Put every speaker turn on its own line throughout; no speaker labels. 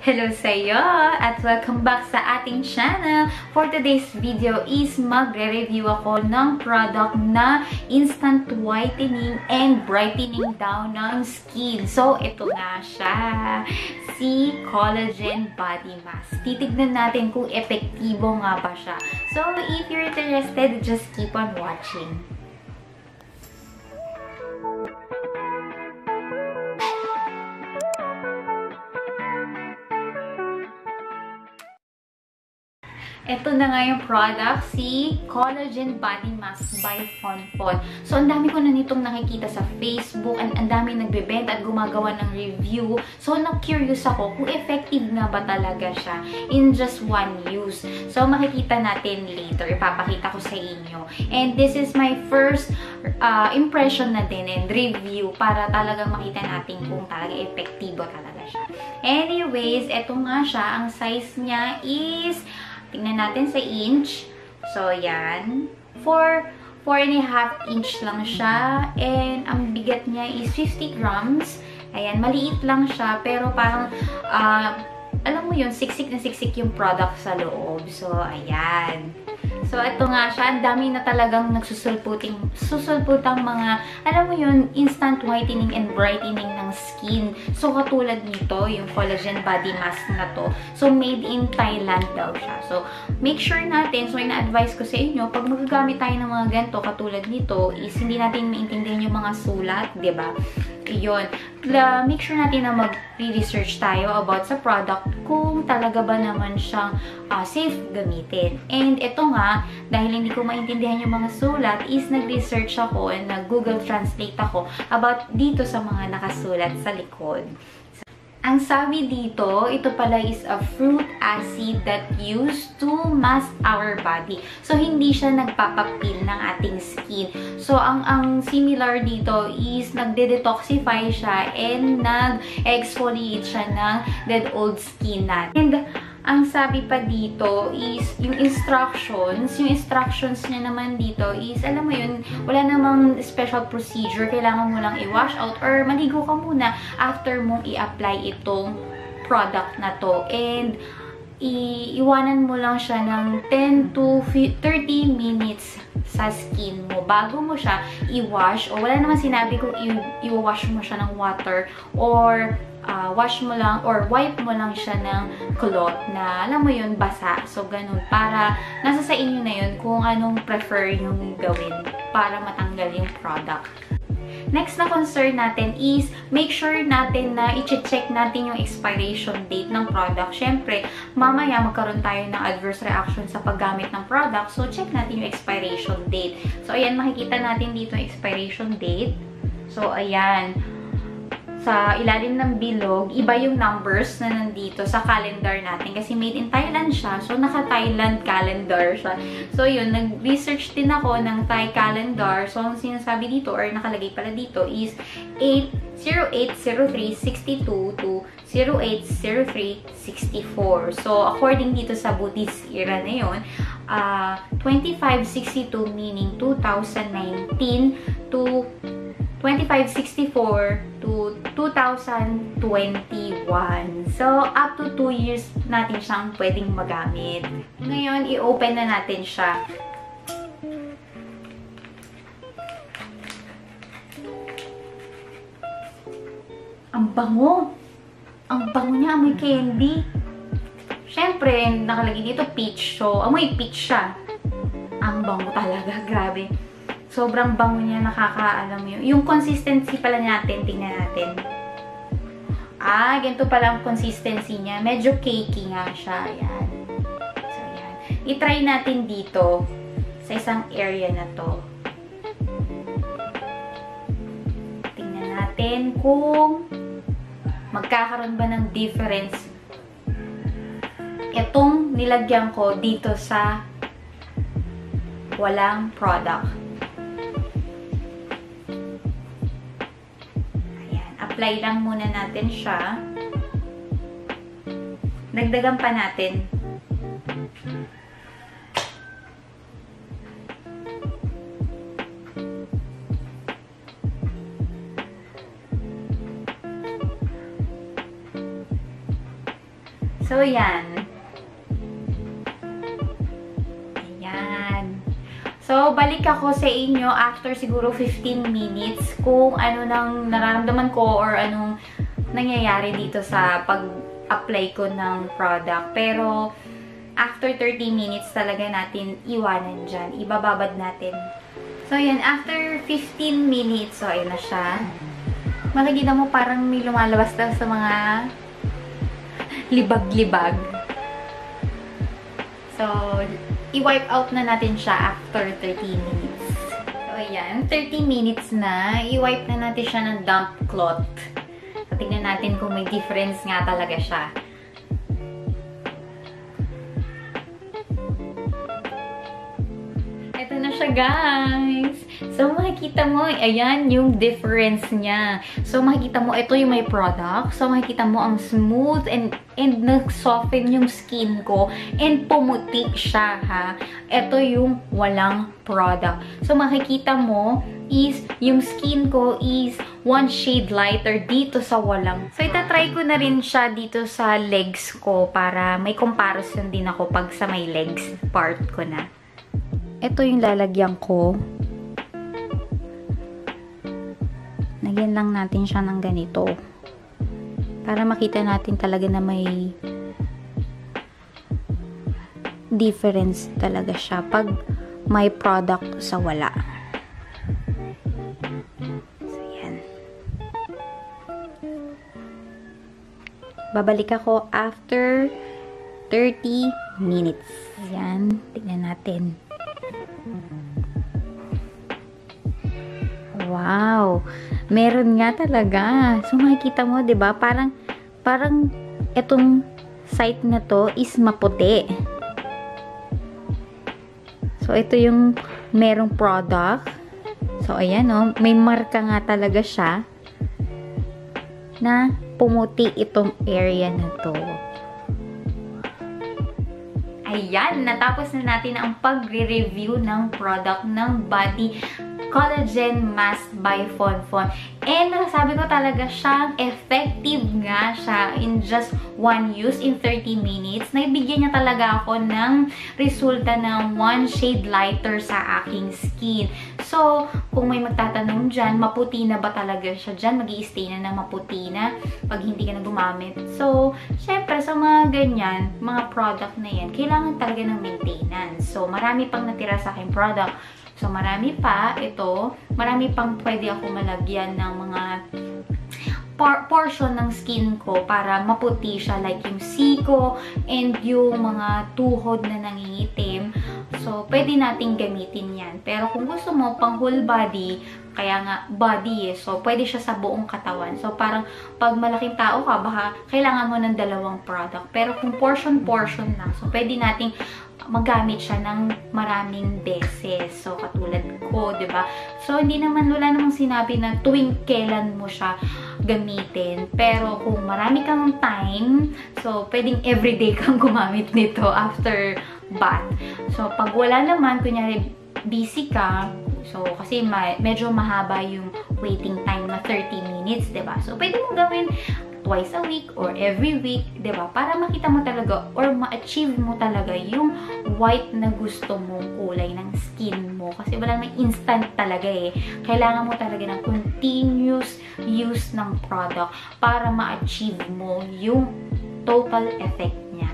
Hello sa'yo! At welcome back sa ating channel. For today's video is magre-review ako ng product na instant whitening and brightening daw ng skin. So, ito nga siya. Si Collagen Body Mask. Titignan natin kung epektibo nga ba siya. So, if you're interested, just keep on watching. Ito na nga yung product, si Collagen Body Mask by Fonfon. So, ang dami ko na nitong nakikita sa Facebook, ang dami nagbebenta at gumagawa ng review. So, na-curious ako kung effective nga ba talaga siya in just one use. So, makikita natin later. Ipapakita ko sa inyo. And this is my first impression na din and review para talagang makita natin kung talaga epektibo talaga siya. Anyways, ito nga siya. Ang size niya is... Tingnan natin sa inch. So, yan. 4.5 inch lang siya. And, ang bigat niya is 50 grams. Ayan, maliit lang siya. Pero parang, alam mo yun, siksik na siksik yung product sa loob. So, ayan. So, ito nga siya. Ang dami na talagang susulputang mga, alam mo yun, instant whitening and brightening ng skin. So, katulad nito, yung Collagen Body Mask na to. So, made in Thailand daw siya. So, make sure natin, so, ina-advise ko sa inyo, pag magagamit tayo ng mga ganito, katulad nito, is hindi natin maintindihan yung mga sulat, diba? Yun. Make sure natin na mag-research tayo about sa product kung talaga ba naman siyang safe gamitin. And ito nga, dahil hindi ko maintindihan yung mga sulat, is nag-research ako and nag-Google Translate ako about dito sa mga nakasulat sa likod. Ang sabi dito, ito pala is a fruit acid that used to mask our body. So, hindi siya nagpapapil ng ating skin. So, ang similar dito is nagde-detoxify siya and nag-exfoliate siya ng dead old skin natin. And, ang sabi pa dito is, yung instructions niya naman dito is, alam mo yun, wala namang special procedure. Kailangan mo lang i-wash out or maligo ka muna after mong i-apply itong product na to. And, iiwanan mo lang siya ng 10 to 30 minutes sa skin mo bago mo siya i-wash. O wala naman sinabi kung i-wash mo siya ng water or wash mo lang or wipe mo lang siya ng cloth na, alam mo yun, basa. So, ganun. Para, nasa sa inyo na yun kung anong prefer yung gawin para matanggal yung product. Next na concern natin is, make sure natin na i-check natin yung expiration date ng product. Siyempre, mamaya magkaroon tayo ng adverse reaction sa paggamit ng product. So, check natin yung expiration date. So, ayan, makikita natin dito yung expiration date. So, ayan. Sa ilalim ng bilog, iba yung numbers na nandito sa calendar natin. Kasi made in Thailand siya. So, naka-Thailand calendar siya. So, yun. Nag-research din ako ng Thai calendar. So, ang sinasabi dito, or nakalagay pala dito, is 08/03/62 to 08/03/64. So, according dito sa Buddhist era na yun, 2562 meaning 2019 to 2564 to 2021. So, up to 2 years natin siyang pwedeng magamit. Ngayon, i-open na natin siya. Ang bango! Ang bango niya, amoy candy. Siyempre, nakalagay dito peach. So, amoy peach siya. Ang bango talaga, grabe. Sobrang bango niya, nakakaalam mo yun. Yung consistency pala natin, tingnan natin. Ganito pala ang consistency niya. Medyo cakey nga siya. Ayan. So, ayan. I-try natin dito sa isang area na to. Tingnan natin kung magkakaroon ba ng difference itong nilagyan ko dito sa walang product. Apply lang muna natin siya. Dagdagan pa natin. So, yan. Ayan. So, balik ako sa inyo after siguro 15 minutes kung ano nang nararamdaman ko or anong nangyayari dito sa pag-apply ko ng product. Pero, after 30 minutes talaga natin iwanan dyan. Ibababad natin. So, yan. After 15 minutes, so, ayun na siya. Makikita mo parang may lumalabas daw sa mga libag-libag. So, i-wipe out na natin siya after 30 minutes. So, ayan. 30 minutes na. I-wipe na natin siya ng damp cloth. So, tingnan natin kung may difference nga talaga siya. Ito na siya, guys. So, makikita mo, ayan yung difference niya. So, makikita mo, ito yung may product. So, makikita mo ang smooth and nag-soften yung skin ko and pumuti siya, ha. Ito yung walang product. So, makikita mo is yung skin ko is one shade lighter dito sa walang. So, itatry ko na rin siya dito sa legs ko para may comparison din ako pag sa may legs part ko na. Ito yung lalagyan ko. Lagyan lang natin siya ng ganito. Para makita natin talaga na may difference talaga siya pag may product sa wala. So, yan. Babalik ako after 30 minutes. Yan. Tignan natin. Wow! Meron nga talaga. So, makikita mo, 'di ba? Parang etong site na to is maputi. So, ito yung merong product. So, ayan, oh. May marka nga talaga siya na pumuti itong area na to. Ayan, natapos na natin ang pagre-review ng product ng Body Collagen Mask by Fonfon. And sabi ko talaga siyang effective nga siya in just one use in 30 minutes. Naibigyan niya talaga ako ng resulta ng one shade lighter sa aking skin. So, kung may magtatanong dyan, maputi na ba talaga siya dyan? Mag-i-stay na maputi na pag hindi ka na gumamit. So, syempre, sa mga ganyan, mga product na yan, kailangan talaga ng maintenance. So, marami pang natira sa aking product. So, marami pa. Ito, marami pang pwede ako malagyan ng mga portion ng skin ko para maputi siya. Like yung siko and yung mga tuhod na nangingitim. So, pwede nating gamitin yan. Pero kung gusto mo, pang whole body, kaya nga body eh. So, pwede siya sa buong katawan. So, parang pag malaking tao ka, baka kailangan mo ng dalawang product. Pero kung portion-portion lang, so pwede nating magamit siya ng maraming beses. So, katulad ko, 'di ba? So, wala namang sinabi na tuwing kailan mo siya gamitin. Pero, kung marami kang time, so, pwedeng everyday kang gumamit nito after bath. So, pag wala naman, kunyari, busy ka, so, kasi medyo mahaba yung waiting time na 30 minutes, 'di ba? So, pwede mo gawin twice a week or every week, 'di ba? Para makita mo talaga or ma-achieve mo talaga yung white na gusto mong kulay ng skin mo. Kasi wala nang instant talaga eh. Kailangan mo talaga ng continuous use ng product para ma-achieve mo yung total effect niya.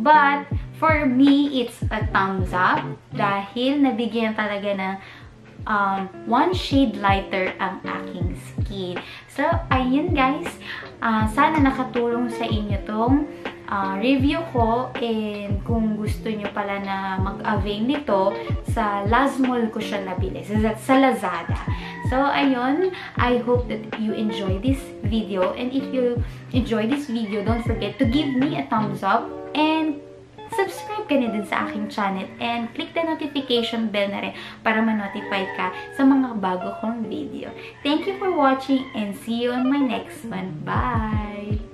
But, for me, it's a thumbs up dahil nabigyan talaga ng one shade lighter ang aking skin. So, ayun guys. Sana nakatulong sa inyo tong review ko, and kung gusto nyo pala na mag-avail nito, sa Lazmall ko siya nabili, sa Lazada. So, ayun, I hope that you enjoy this video, and if you enjoy this video, don't forget to give me a thumbs up, and subscribe ka na din sa aking channel, and click the notification bell na rin para ma-notify ka sa mga bago kong video. Thank you for watching, and see you on my next one. Bye!